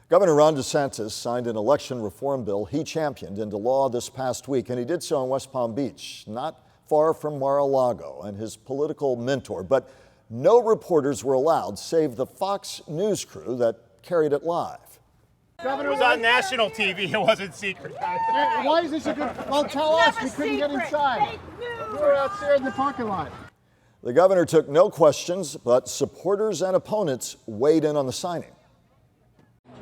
Governor Ron DeSantis signed an election reform bill he championed into law this past week, and he did so in West Palm Beach, not far from Mar-a-Lago and his political mentor. But no reporters were allowed, save the Fox News crew that carried it live. Governor, it was on national TV. It wasn't secret. Why is this a good? Well, tell us. We couldn't get inside. We were outside in the parking lot. The governor took no questions, but supporters and opponents weighed in on the signing.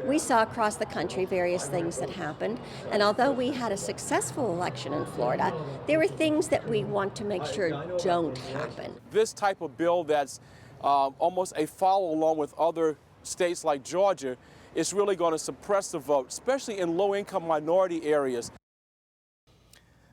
We saw across the country various things that happened, and although we had a successful election in Florida, there were things that we want to make sure don't happen. This type of bill that's almost a follow along with other states like Georgia is really going to suppress the vote, especially in low-income minority areas.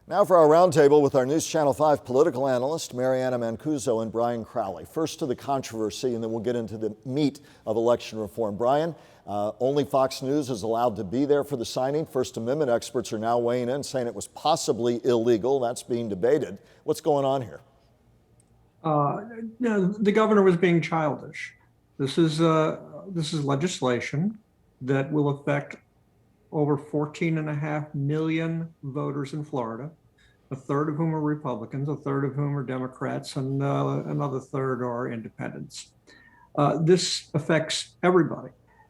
Now for our roundtable with our News Channel 5 political analyst, Mary Anna Mancuso and Brian Crowley. First to the controversy, and then we'll get into the meat of election reform. Brian, only Fox News is allowed to be there for the signing. First Amendment experts are now weighing in, saying it was possibly illegal. That's being debated. What's going on here? The governor was being childish. This is legislation that will affect over 14.5 million voters in Florida, a third of whom are Republicans, a third of whom are Democrats, and another third are independents. This affects everybody.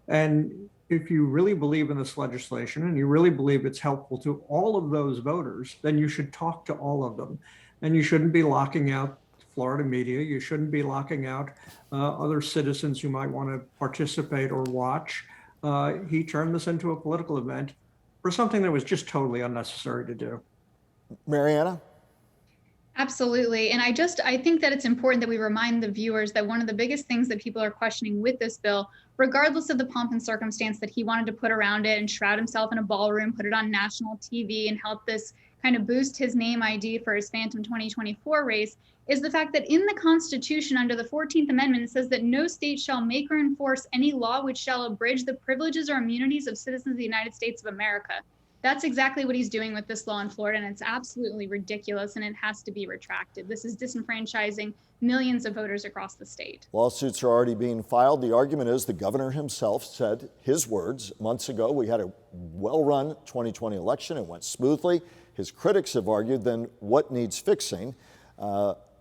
And if you really believe in this legislation and you really believe it's helpful to all of those voters, then you should talk to all of them. And you shouldn't be locking out Florida media. You shouldn't be locking out other citizens who might want to participate or watch. He turned this into a political event for something that was just totally unnecessary to do. Mariana? Absolutely. And I think that it's important that we remind the viewers that one of the biggest things that people are questioning with this bill, regardless of the pomp and circumstance that he wanted to put around it and shroud himself in a ballroom, put it on national TV and help this kind of boost his name ID for his phantom 2024 race, is the fact that in the Constitution, under the 14th Amendment, it says that no state shall make or enforce any law which shall abridge the privileges or immunities of citizens of the United States of America. That's exactly what he's doing with this law in Florida, and it's absolutely ridiculous, and it has to be retracted. This is disenfranchising millions of voters across the state. Lawsuits are already being filed. The argument is the governor himself said his words months ago. We had a well-run 2020 election. It went smoothly. His critics have argued, then what needs fixing?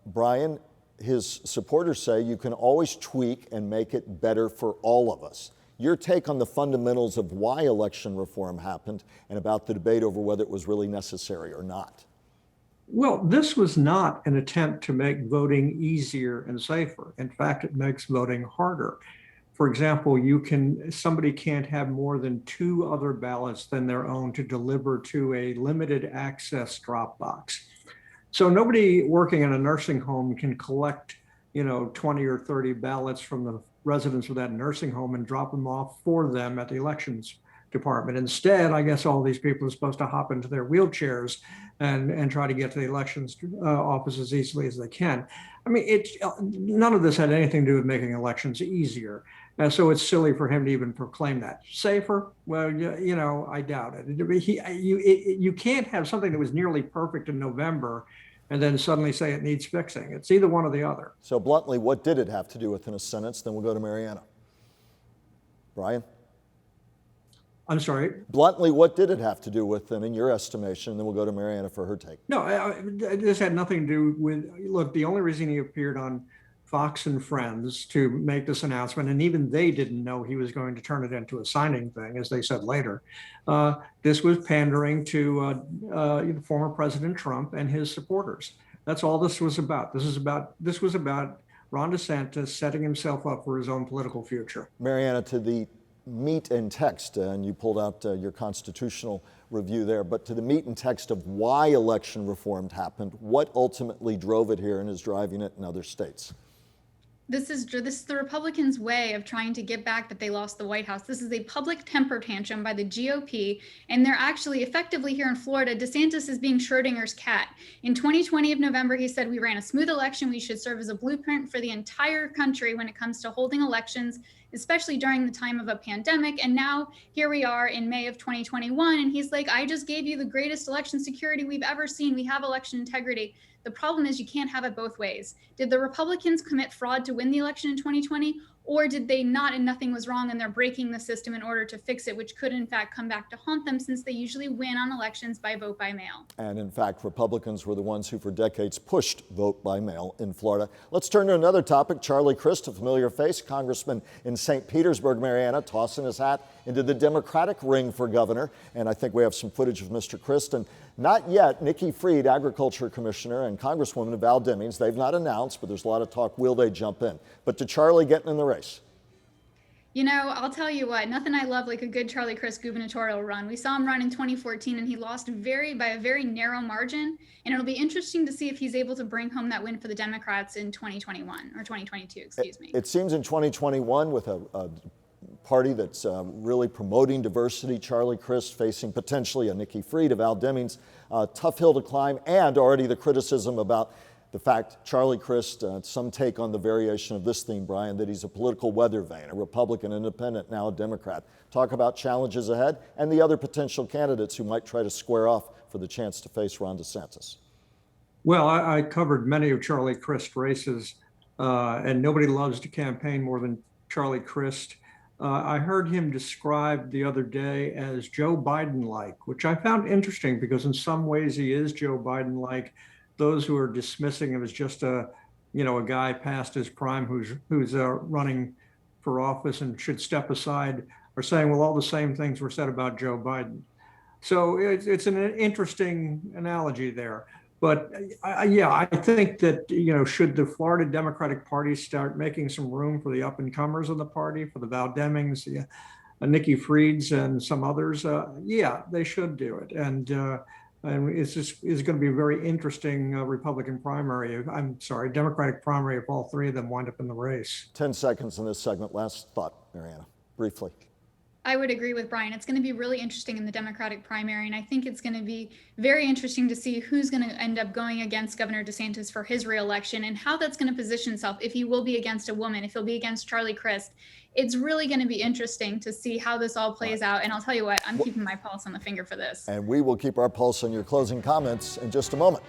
Brian, his supporters say you can always tweak and make it better for all of us. Your take on the fundamentals of why election reform happened and about the debate over whether it was really necessary or not. Well, this was not an attempt to make voting easier and safer. In fact, it makes voting harder. For example, somebody can't have more than 2 other ballots than their own to deliver to a limited access drop box. So nobody working in a nursing home can collect, 20 or 30 ballots from the residents of that nursing home and drop them off for them at the elections department. Instead, I guess all these people are supposed to hop into their wheelchairs and try to get to the elections office as easily as they can. I mean, none of this had anything to do with making elections easier. So it's silly for him to even proclaim that. Safer? Well, I doubt it. You can't have something that was nearly perfect in November and then suddenly say it needs fixing. It's either one or the other. So bluntly, what did it have to do with in a sentence? Then we'll go to Mariana. Brian? I'm sorry? Bluntly, what did it have to do with them in your estimation? And then we'll go to Mariana for her take. No, this had nothing to do with, look, the only reason he appeared on Fox and Friends to make this announcement, and even they didn't know he was going to turn it into a signing thing, as they said later. This was pandering to former President Trump and his supporters. That's all this was about. This was about Ron DeSantis setting himself up for his own political future. Mariana, to the meat and text, and you pulled out your constitutional review there, but to the meat and text of why election reform happened, what ultimately drove it here and is driving it in other states? This is the Republicans' way of trying to get back that they lost the White House. This is a public temper tantrum by the GOP, and they're actually effectively here in Florida. DeSantis is being Schrodinger's cat. In 2020 of November, he said we ran a smooth election. We should serve as a blueprint for the entire country when it comes to holding elections, especially during the time of a pandemic. And now here we are in May of 2021, and he's like, I just gave you the greatest election security we've ever seen. We have election integrity. The problem is you can't have it both ways. Did the Republicans commit fraud to win the election in 2020, Or did they not and nothing was wrong and they're breaking the system in order to fix it, which could in fact come back to haunt them since they usually win on elections by vote by mail? And in fact, Republicans were the ones who for decades pushed vote by mail in Florida. Let's turn to another topic. Charlie Crist, a familiar face, congressman in St. Petersburg, Mary Anna, tossing his hat into the Democratic ring for governor. And I think we have some footage of Mr. Crist. And not yet, Nikki Fried, Agriculture Commissioner, and Congresswoman Val Demings, they've not announced, but there's a lot of talk, will they jump in? But to Charlie getting in the race. You know, I'll tell you what, nothing I love like a good Charlie Crist gubernatorial run. We saw him run in 2014 and he lost by a very narrow margin. And it'll be interesting to see if he's able to bring home that win for the Democrats in 2021 or 2022, excuse me. It seems in 2021 with a party that's really promoting diversity, Charlie Crist facing potentially a Nikki Fried, a Val Demings, tough hill to climb, and already the criticism about the fact Charlie Crist, some take on the variation of this theme, Brian, that he's a political weather vane, a Republican independent, now a Democrat. Talk about challenges ahead and the other potential candidates who might try to square off for the chance to face Ron DeSantis. Well, I covered many of Charlie Crist races, and nobody loves to campaign more than Charlie Crist. I heard him described the other day as Joe Biden-like, which I found interesting because in some ways he is Joe Biden-like. Those who are dismissing him as just a guy past his prime who's running for office and should step aside are saying, well, all the same things were said about Joe Biden. So it's an interesting analogy there. But I think that, should the Florida Democratic Party start making some room for the up and comers in the party, for the Val Demings, Nikki Frieds and some others, they should do it. And it's going to be a very interesting Democratic primary if all three of them wind up in the race. 10 seconds in this segment. Last thought, Mariana, briefly. I would agree with Brian. It's going to be really interesting in the Democratic primary, and I think it's going to be very interesting to see who's going to end up going against Governor DeSantis for his reelection and how that's going to position itself, if he will be against a woman, if he'll be against Charlie Crist. It's really going to be interesting to see how this all plays out, and I'll tell you what, I'm keeping my pulse on the finger for this. And we will keep our pulse on your closing comments in just a moment.